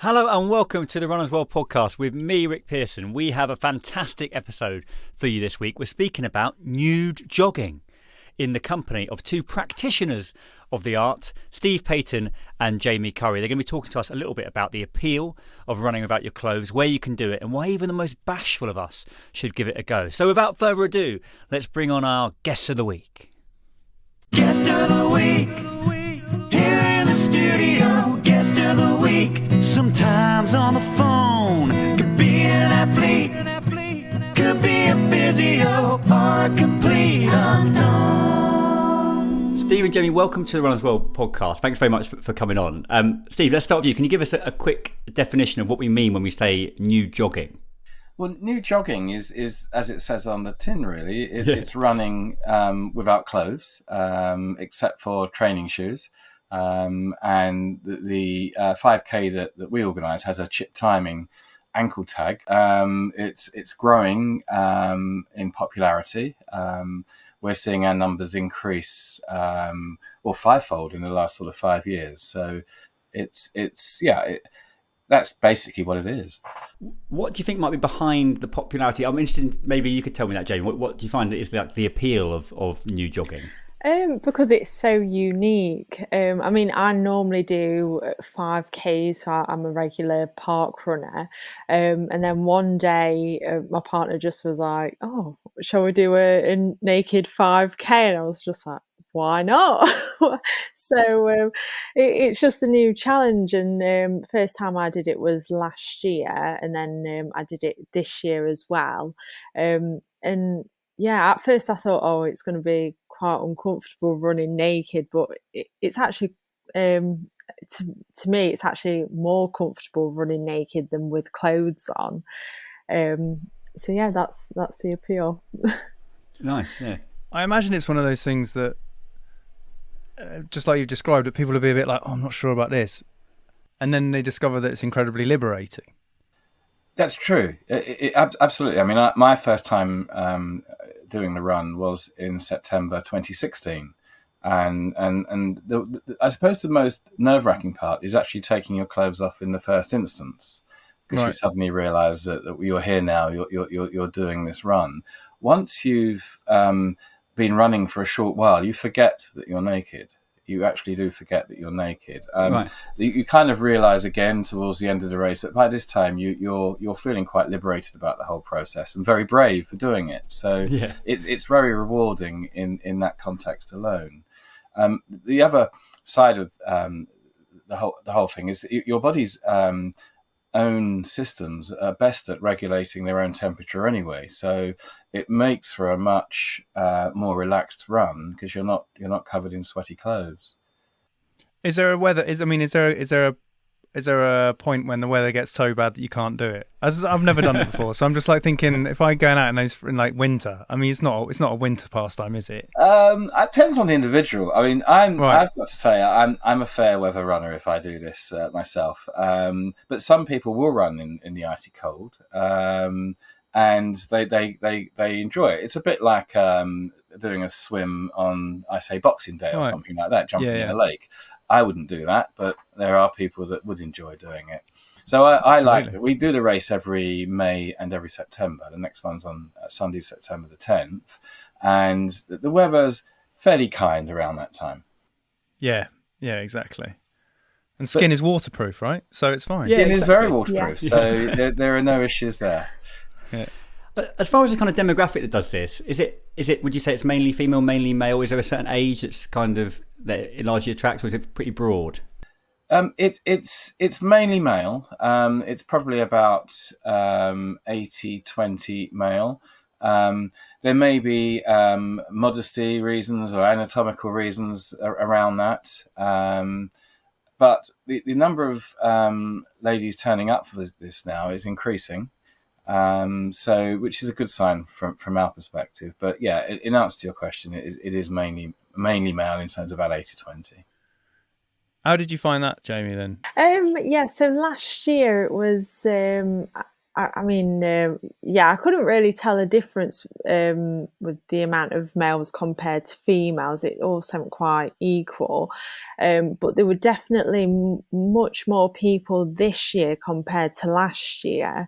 Hello and welcome to the Runner's World podcast with me, Rick Pearson. We have a fantastic episode for you this week. We're speaking about nude jogging in the company of two practitioners of the art, Steve Paton and Jamie Currie. They're going to be talking to us a little bit about the appeal of running without your clothes, where you can do it, and why even the most bashful of us should give it a go. So without further ado, let's bring on our guest of the week. Guest of the week, here in the studio. Guest of the week, sometimes on the phone. Could be an athlete, could be a physio, or a complete unknown. Steve and Jamie, welcome to the Runner's World podcast. Thanks very much for coming on. Steve, let's start with you. Can you give us a quick definition of what we mean when we say nude jogging? Well, nude jogging is as it says on the tin, really. It's running without clothes, except for training shoes. And the 5K that we organise has a chip timing ankle tag. It's growing in popularity. We're seeing our numbers increase or fivefold in the last sort of 5 years. So that's basically what it is. What do you think might be behind the popularity? I'm interested in, maybe you could tell me that, Jamie. What do you find is like the appeal of nude jogging? Because it's so unique. I mean, I normally do 5Ks, so I'm a regular park runner. And then one day, my partner just was like, "Oh, shall we do a naked 5K?" And I was just like, "Why not?" So it's just a new challenge. And first time I did it was last year, and then I did it this year as well. And yeah, at first I thought, "Oh, it's going to be quite uncomfortable running naked," but it's actually to me it's actually more comfortable running naked than with clothes on. So yeah, that's the appeal. Nice. Yeah, I imagine it's one of those things that just like you've described it, people will be a bit like, "Oh, I'm not sure about this," and then they discover that it's incredibly liberating. That's true. Absolutely. I mean, my first time doing the run was in September 2016, and I suppose the most nerve-wracking part is actually taking your clothes off in the first instance, because you suddenly realise that you're here now. You're doing this run. Once you've been running for a short while, you forget that you're naked. You actually do forget that you're naked. Right. You kind of realise again towards the end of the race, but by this time you're feeling quite liberated about the whole process and very brave for doing it. So Yeah. it's very rewarding in that context alone. The other side of the whole thing is your body's own systems are best at regulating their own temperature anyway, so it makes for a much more relaxed run because you're not covered in sweaty clothes. Is there a weather? Is there a point when the weather gets so bad that you can't do it? I've never done it before, so I'm just like thinking, if I'm going out in like winter, I mean, it's not a winter pastime, is it? It depends on the individual. I mean, I've got to say, I'm a fair weather runner if I do this myself. But some people will run in the icy cold, and they enjoy it. It's a bit like doing a swim on, I say, Boxing Day or something like that, jumping in a lake. I wouldn't do that, but there are people that would enjoy doing it. So I like it. We do the race every May and every September. The next one's on Sunday, September the 10th. And the weather's fairly kind around that time. Yeah, exactly. And skin is waterproof, right? So it's fine. Yeah, it is very waterproof. Yeah. So there are no issues there. Yeah. As far as the kind of demographic that does this, is it? Would you say it's mainly female, mainly male? Is there a certain age that's kind of that it largely attracts, or is it pretty broad? It's mainly male. It's probably about 80-20 male. There may be modesty reasons or anatomical reasons around that. But the number of ladies turning up for this now is increasing. So which is a good sign from our perspective. But yeah, in answer to your question, it is mainly male in terms of about 80-20. How did you find that, Jamie, then? Yeah, so last year it was I mean, yeah, I couldn't really tell a difference with the amount of males compared to females. It all seemed quite equal, but there were definitely much more people this year compared to last year.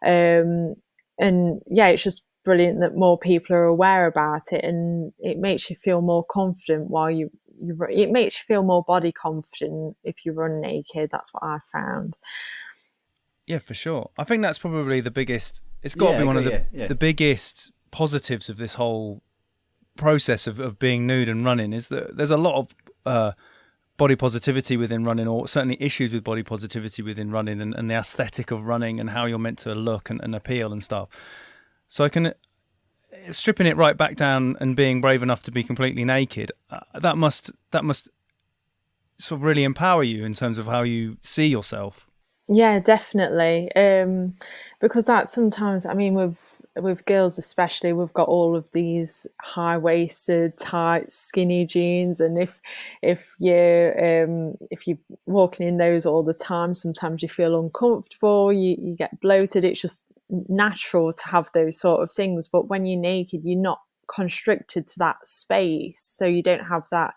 And yeah, it's just brilliant that more people are aware about it, and it makes you feel more confident while it makes you feel more body confident if you run naked. That's what I found. Yeah, for sure. I think that's probably the biggest. It's got to be one of the biggest positives of this whole process of being nude and running, is that there's a lot of body positivity within running, or certainly issues with body positivity within running, and the aesthetic of running and how you're meant to look and appeal and stuff. So I can, stripping it right back down and being brave enough to be completely naked, that must sort of really empower you in terms of how you see yourself. Yeah, definitely. Because that sometimes, I mean, with girls especially, we've got all of these high-waisted, tight, skinny jeans, and if you're walking in those all the time, sometimes you feel uncomfortable. You get bloated. It's just natural to have those sort of things. But when you're naked, you're not constricted to that space, so you don't have that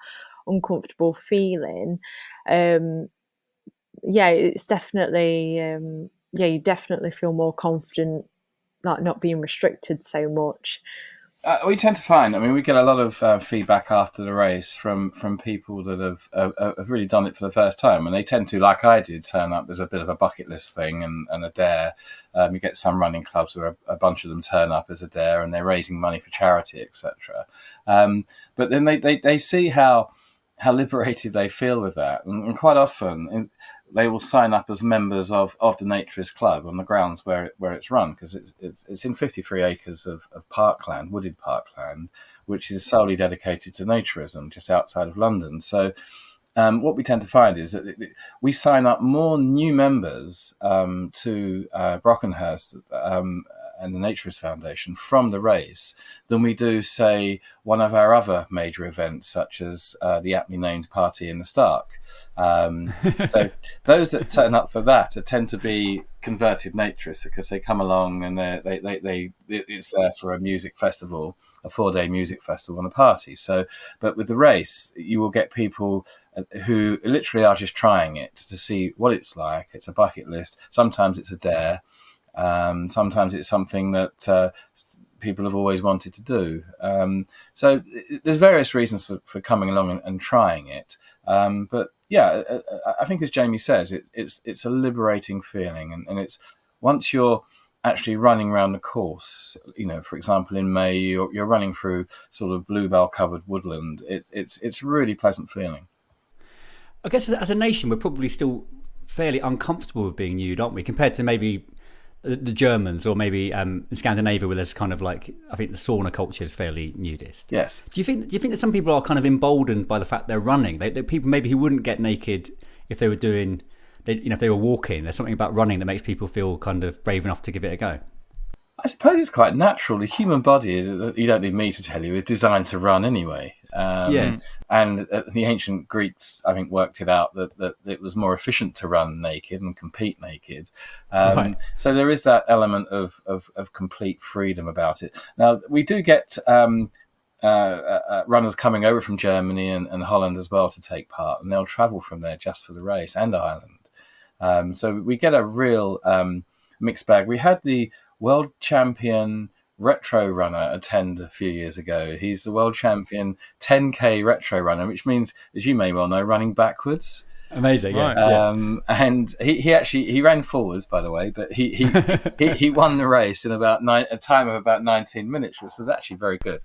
uncomfortable feeling. Yeah, it's definitely you definitely feel more confident, like not being restricted so much. We tend to find, I mean, we get a lot of feedback after the race from people that have really done it for the first time, and they tend to, like I did, turn up as a bit of a bucket list thing and a dare. You get some running clubs where a bunch of them turn up as a dare, and they're raising money for charity, etc. But then they see how liberated they feel with that, and quite often they will sign up as members of the Naturist Club on the grounds where it's run, because it's in 53 acres of parkland, wooded parkland, which is solely dedicated to naturism, just outside of London. So what we tend to find is that we sign up more new members to Brockenhurst and the Naturist Foundation from the race than we do, say, one of our other major events, such as the aptly named Party in the Stark. So those that turn up for that tend to be converted naturists, because they come along and it's there for a music festival, a 4-day music festival and a party. So, but with the race, you will get people who literally are just trying it to see what it's like. It's a bucket list. Sometimes it's a dare. Sometimes it's something that people have always wanted to do. So there's various reasons for coming along and trying it. But yeah, I think, as Jamie says, it's a liberating feeling, and it's once you're actually running around the course, for example, in May, you're running through sort of bluebell covered woodland. It's a really pleasant feeling. I guess as a nation, we're probably still fairly uncomfortable with being nude, aren't we, compared to maybe the Germans, or maybe in Scandinavia, where there's kind of like, I think the sauna culture is fairly nudist. Yes. Do you think that some people are kind of emboldened by the fact they're running? They people maybe who wouldn't get naked if they were doing, if they were walking. There's something about running that makes people feel kind of brave enough to give it a go. I suppose it's quite natural. The human body, you don't need me to tell you, is designed to run anyway. And the ancient Greeks, I think, worked it out that it was more efficient to run naked and compete naked. Right. So there is that element of complete freedom about it. Now, we do get runners coming over from Germany and Holland as well to take part, and they'll travel from there just for the race, and Ireland. So we get a real mixed bag. We had the world champion retro runner attend a few years ago. He's the world champion 10K retro runner, which means, as you may well know, running backwards. Amazing, yeah. Right. And he actually ran forwards, by the way, but he won the race in about a time of about 19 minutes, which was actually very good.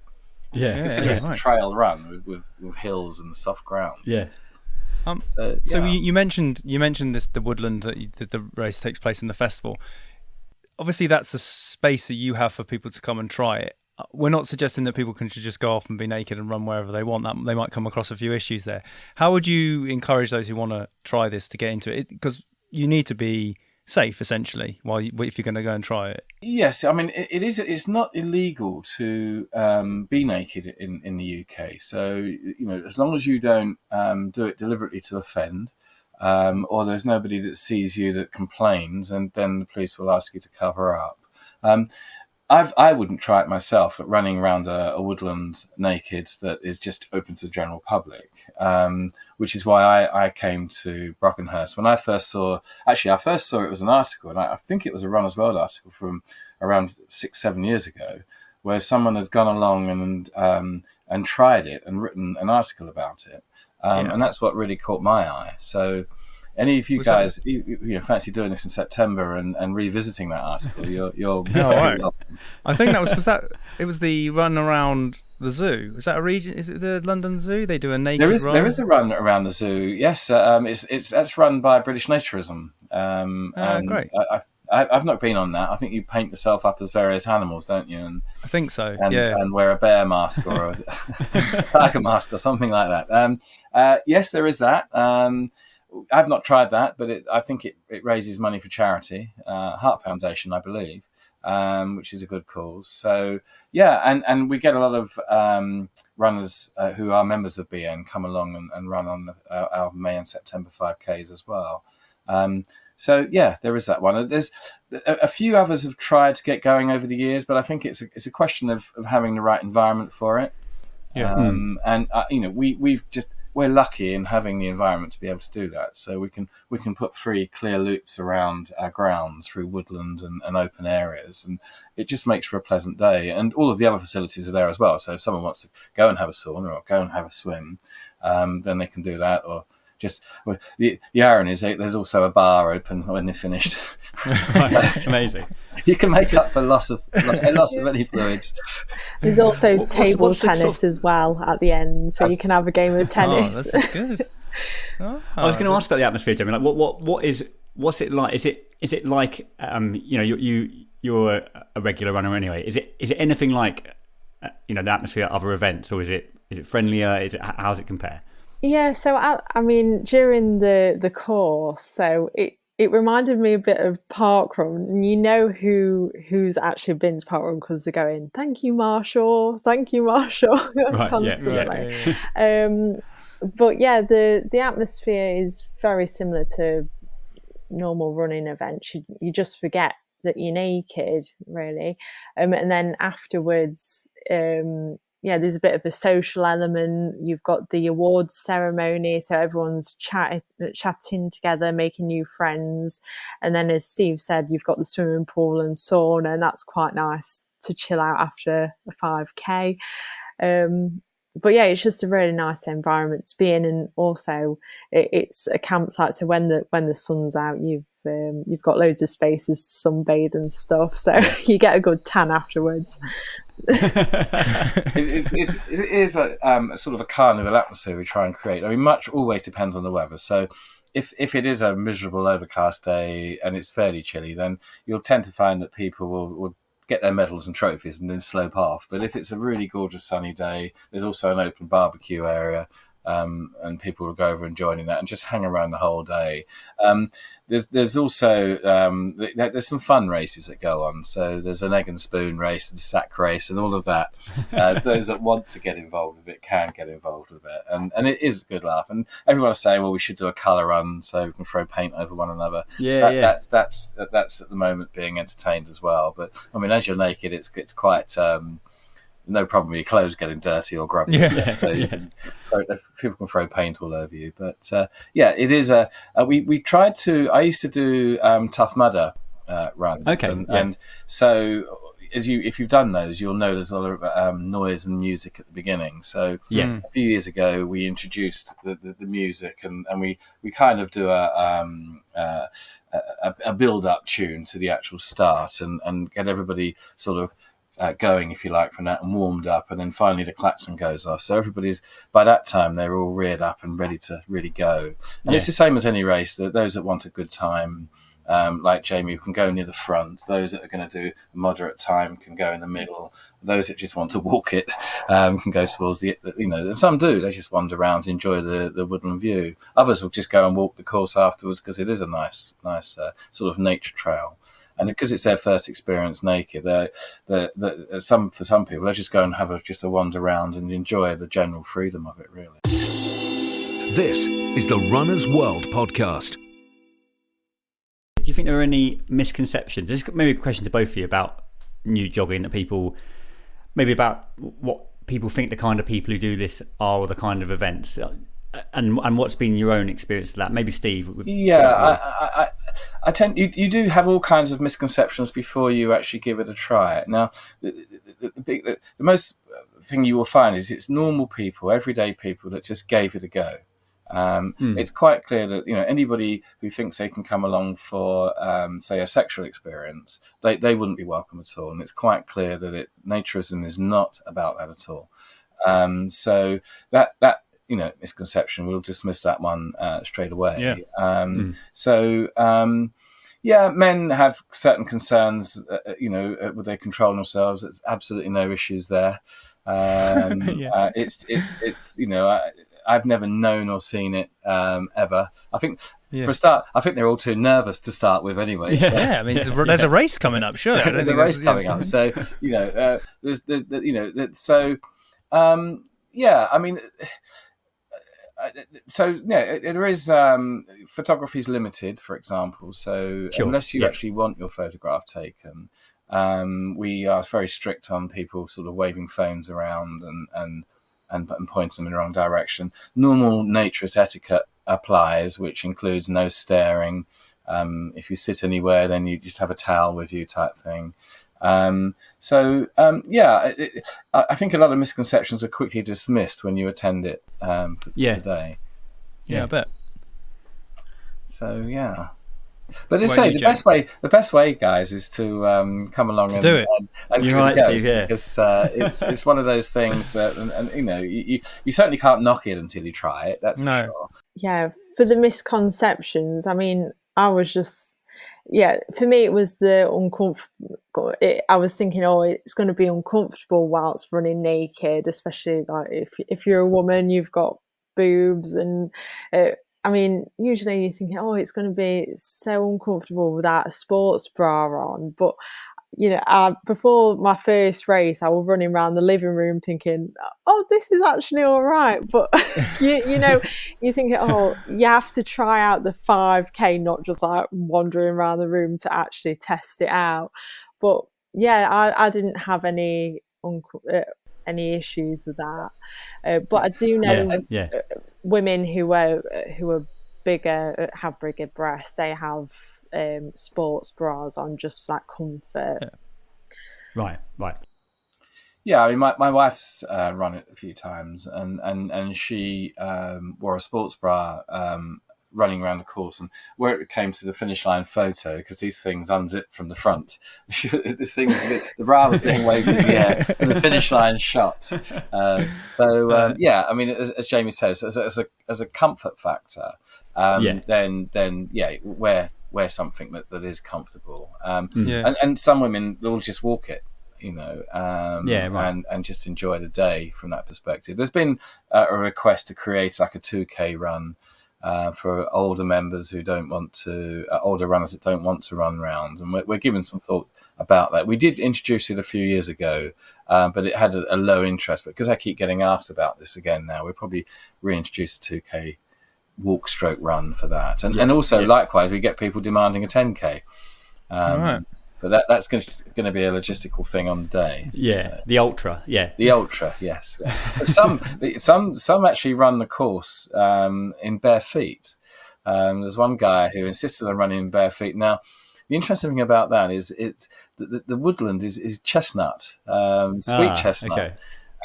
Yeah, considering it's a trail run with hills and soft ground. Yeah. So you mentioned the woodland that the race takes place in the festival. Obviously, that's a space that you have for people to come and try it. We're not suggesting that people should just go off and be naked and run wherever they want. That they might come across a few issues there. How would you encourage those who want to try this to get into it? Because you need to be safe, essentially, if you're going to go and try it. Yes, I mean it's not illegal to be naked in the UK. So as long as you don't do it deliberately to offend, or there's nobody that sees you that complains, and then the police will ask you to cover up. I wouldn't try it myself, at running around a woodland naked that is just open to the general public, which is why I came to Brockenhurst. When I first saw it was an article, and I think it was a Runner's World article from around 6-7 years ago, where someone had gone along and tried it and written an article about it. And that's what really caught my eye. So any of you guys you fancy doing this in September and revisiting that article, you're right. I think it was the run around the zoo. Is that a region? Is it the London Zoo? They do a naked run? There is a run around the zoo, yes. That's run by British Naturism. And great. I've not been on that. I think you paint yourself up as various animals, don't you? And I think so, and wear a bear mask or a tiger mask or something like that. Yes, there is that. I've not tried that, but I think it raises money for charity, Heart Foundation, I believe, which is a good cause. So, yeah, and we get a lot of runners who are members of BN come along and run on our May and September 5Ks as well. So, yeah, there is that one. There's a few others have tried to get going over the years, but I think it's a question of having the right environment for it. Yeah. And we're lucky in having the environment to be able to do that. So we can put 3 clear loops around our grounds through woodland and open areas, and it just makes for a pleasant day. And all of the other facilities are there as well. So if someone wants to go and have a sauna or go and have a swim, then they can do that. Or the irony is there's also a bar open when they're finished. Amazing. You can make up for loss of any fluids. There's also table tennis as well at the end, so you can have a game of tennis. Oh, that's good. I was going to ask about the atmosphere, Jamie. Like, what's it like? Is it like you're a regular runner anyway? Is it anything like the atmosphere at other events, or is it friendlier? How does it compare? Yeah, so I mean, during the course, so it reminded me a bit of parkrun, and who's actually been to parkrun because they're going, "Thank you, Marshall," right, constantly. Yeah. But yeah, the atmosphere is very similar to normal running events. You just forget that you're naked, really, and then afterwards. There's a bit of a social element. You've got the awards ceremony, so everyone's chatting together, making new friends. And then, as Steve said, you've got the swimming pool and sauna, and that's quite nice to chill out after a 5K. But yeah, it's just a really nice environment to be in, and also it's a campsite. So when the sun's out, you've got loads of spaces to sunbathe and stuff, so you get a good tan afterwards. It is a sort of a carnival atmosphere we try and create. I mean, much always depends on the weather. So if it is a miserable overcast day and it's fairly chilly, then you'll tend to find that people will get their medals and trophies and then slope off. But if it's a really gorgeous sunny day, there's also an open barbecue area. And people will go over and join in that and just hang around the whole day. There's also there's some fun races that go on. So there's an egg and spoon race, the sack race, and all of that. Those that want to get involved with it can get involved with it, and it is a good laugh. And everyone is saying, well, we should do a colour run so we can throw paint over one another. That's at the moment being entertained as well. But I mean, as you're naked, it's quite. No problem with your clothes getting dirty or grubby. People can throw paint all over you. But it is we tried to. I used to do Tough Mudder run. Okay. And so if you've done those, you'll know there's a lot of noise and music at the beginning. So a few years ago, we introduced the music, and we kind of do a build-up tune to the actual start and get everybody sort of going, if you like, from that and warmed up, and then finally the klaxon goes off. So everybody's, by that time, they're all reared up and ready to really go. And it's the same as any race. That those that want a good time, like Jamie, can go near the front. Those that are going to do a moderate time can go in the middle. Those that just want to walk it can go towards and some do. They just wander around, enjoy the woodland view. Others will just go and walk the course afterwards because it is a nice sort of nature trail. And because it's their first experience naked, for some people, they just go and have just a wander around and enjoy the general freedom of it, really. This is the Runner's World podcast. Do you think there are any misconceptions? This is maybe a question to both of you about nude jogging, that people, maybe about what people think the kind of people who do this are, or the kind of events, and what's been your own experience of that? Maybe Steve. Yeah, I tend you do have all kinds of misconceptions before you actually give it a try. Now, the most thing you will find is it's normal people, everyday people that just gave it a go. It's quite clear that anybody who thinks they can come along for say a sexual experience, they wouldn't be welcome at all, and it's quite clear that Naturism is not about that at all. So that misconception, we'll dismiss that one straight away. Yeah. Men have certain concerns, would they control themselves? There's absolutely no issues there. I've never known or seen it ever. I think for a start, I think they're all too nervous to start with anyway. So. Yeah, I mean, there's a race coming up, surely. There's a race coming up, so there is photography is limited, for example. So unless you actually want your photograph taken, we are very strict on people sort of waving phones around and pointing them in the wrong direction. Normal naturist etiquette applies, which includes no staring. If you sit anywhere, then you just have a towel with you, type thing. I think a lot of misconceptions are quickly dismissed when you attend it for the day. Yeah, I bet. So yeah. But as I say, the best way, guys, is to come along and do it. And You're right, Steve. Yeah, because it's one of those things that, and you certainly can't knock it until you try it. That's for sure. Yeah, for the misconceptions, I mean, I was just, for me, it was the uncomfortable. I was thinking, it's going to be uncomfortable whilst running naked, especially like if you're a woman, you've got boobs and. I mean, usually you're thinking, it's going to be so uncomfortable without a sports bra on. But, before my first race, I was running around the living room thinking, this is actually all right. But, you're thinking, you have to try out the 5K, not just like wandering around the room to actually test it out. But, I didn't have any issues with that. But I do know women who are bigger, have bigger breasts. They have sports bras on just for that comfort. Right. Yeah, I mean, my wife's run it a few times, and she wore a sports bra running around the course, and where it came to the finish line photo, because these things unzip from the front, the bra was being waved in the air and the finish line shot. I mean, as Jamie says, as a comfort factor, then wear something that is comfortable. And some women will just walk it. And just enjoy the day from that perspective. There's been a request to create like a 2K run for older members who don't want to, older runners that don't want to run round, and we're giving some thought about that. We did introduce it a few years ago, but it had a low interest. But because I keep getting asked about this again now, we'll probably reintroduce a 2K walk stroke run for that, and also likewise we get people demanding a 10K. All right. But that's going to be a logistical thing on the day. Yeah, the ultra. Yeah, the ultra. Yes. Some actually run the course in bare feet. There's one guy who insisted on running in bare feet. Now, the interesting thing about that is the woodland is chestnut, sweet chestnut. Okay.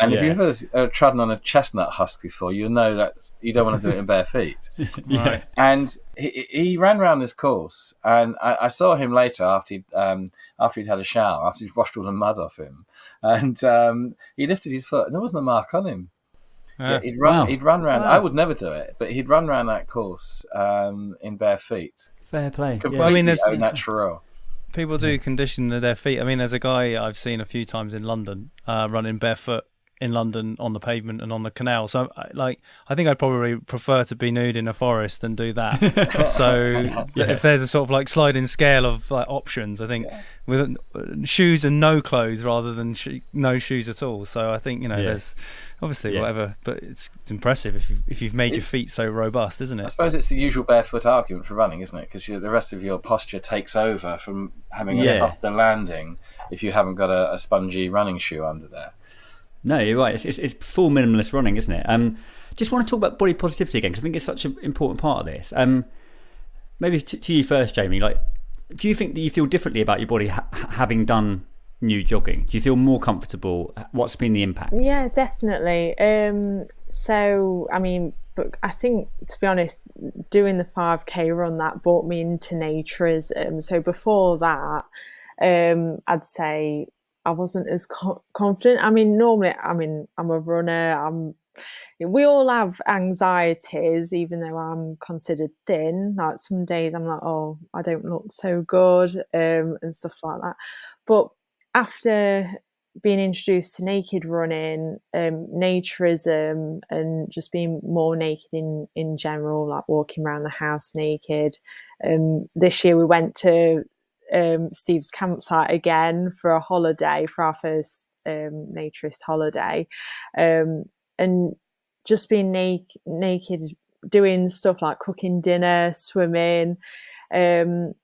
And if you've ever trodden on a chestnut husk before, you'll know that you don't want to do it in bare feet. Right. And he ran around this course, and I saw him later after he'd had a shower, after he'd washed all the mud off him, and he lifted his foot, and there wasn't a mark on him. He'd run around. I would never do it, but he'd run around that course in bare feet. Fair play. Completely I mean, au naturel. People do condition their feet. I mean, there's a guy I've seen a few times in London running barefoot in London on the pavement and on the canal. So I think I'd probably prefer to be nude in a forest than do that. So if there's a sort of like sliding scale of like options, I think with shoes and no clothes rather than no shoes at all. So I think, there's obviously whatever, but it's impressive if you've made your feet so robust, isn't it? I suppose it's the usual barefoot argument for running, isn't it? Because the rest of your posture takes over from having a softer landing if you haven't got a spongy running shoe under there. No, you're right. It's full minimalist running, isn't it? Just want to talk about body positivity again, because I think it's such an important part of this. Maybe to you first, Jamie. Like, do you think that you feel differently about your body having done Nude jogging? Do you feel more comfortable? What's been the impact? Yeah, definitely. So, I mean, but I think, to be honest, doing the 5K run, that brought me into Naturism. So before that, I'd say I wasn't as confident. I mean, normally, I'm a runner. We all have anxieties, even though I'm considered thin. Like some days I'm like, oh, I don't look so good, and stuff like that. But after being introduced to naked running, Naturism, and just being more naked in general, like walking around the house naked. This year we went to Steve's campsite again for a holiday, for our first naturist holiday, and just being naked, doing stuff like cooking dinner, swimming, and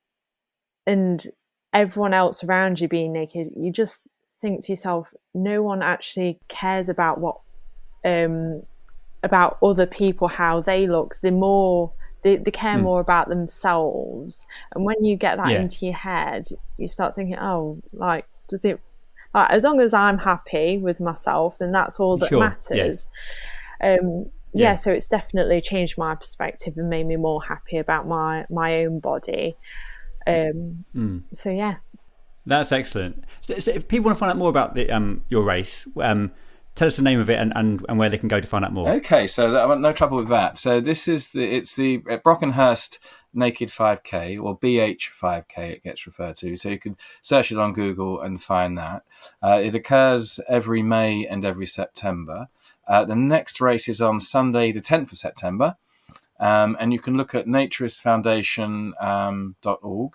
everyone else around you being naked, you just think to yourself, no one actually cares about what about other people, how they look. They care more about themselves. And when you get that into your head, you start thinking, oh, like, does it, like, as long as I'm happy with myself, then that's all that matters. So it's definitely changed my perspective and made me more happy about my own body. So yeah, that's excellent. So if people want to find out more about your race, tell us the name of it and where they can go to find out more. Okay, so I have no trouble with that. So this is the Brockenhurst Naked 5K, or BH5K it gets referred to. So you can search it on Google and find that. It occurs every May and every September. The next race is on Sunday, the 10th of September. And you can look at naturistfoundation.org,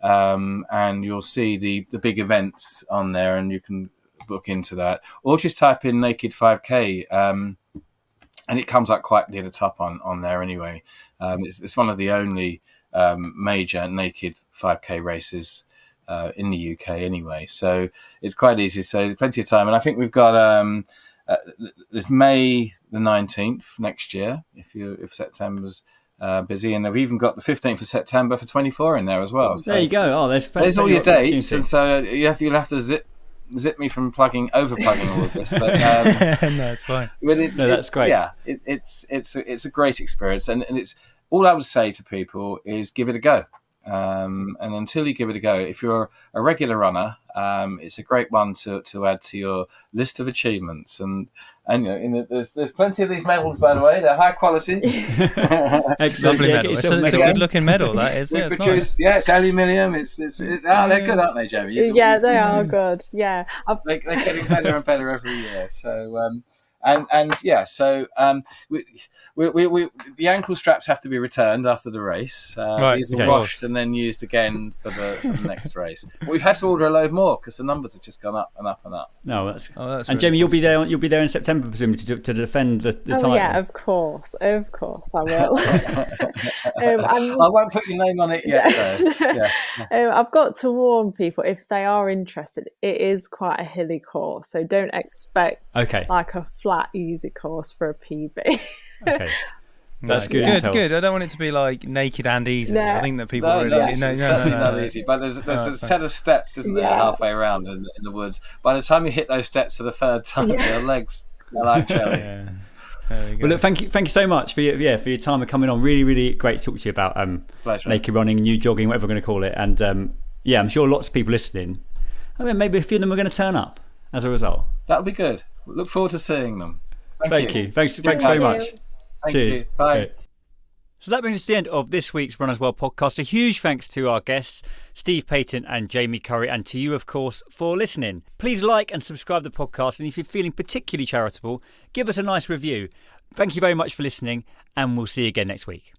and you'll see the big events on there, and you can book into that, or just type in Naked 5K, and it comes up quite near the top on there anyway. It's one of the only major naked 5K races in the UK anyway, so it's quite easy. So plenty of time, and I think we've got there's May the 19th next year if September's busy, and they've even got the 15th of September for 24 in there as well. So there you go. Oh, there's all your dates, and so you'll have to zip me from overplugging all of this, but no, it's fine. But that's great. Yeah, it's a great experience, and it's all I would say to people is give it a go. And until you give it a go, if you're a regular runner, it's a great one to add to your list of achievements. And there's plenty of these medals, by the way. They're high quality. Excellent. Lovely medal. It's a good looking medal. That is. We produce, it's aluminium. They're good, aren't they, Jamie? They are good. Yeah, they're getting better and better every year. So. The ankle straps have to be returned after the race. These are washed and then used again for the next race. But we've had to order a load more because the numbers have just gone up and up and up. No, that's and really Jamie, you'll be there in September, presumably, to defend the title. Yeah, of course I will. I won't put your name on it yet, though. I've got to warn people, if they are interested, it is quite a hilly course, so don't expect like a flat easy course for a PB. Okay, that's good. Good. I don't want it to be like naked and easy. No. I think that people certainly not easy. But there's a set of steps, isn't there, halfway around in the woods. By the time you hit those steps for the third time, your legs are like jelly. Yeah. Well, look, thank you so much for your time and coming on. Really, really great to talk to you about naked running, Nude jogging, whatever we're going to call it. And I'm sure lots of people listening. I mean, maybe a few of them are going to turn up as a result. That would be good. Look forward to seeing them. Thank you. Thanks very much. Thank you. Bye. Okay. So that brings us to the end of this week's Runners World podcast. A huge thanks to our guests, Steve Paton and Jamie Currie, and to you, of course, for listening. Please like and subscribe to the podcast, and if you're feeling particularly charitable, give us a nice review. Thank you very much for listening, and we'll see you again next week.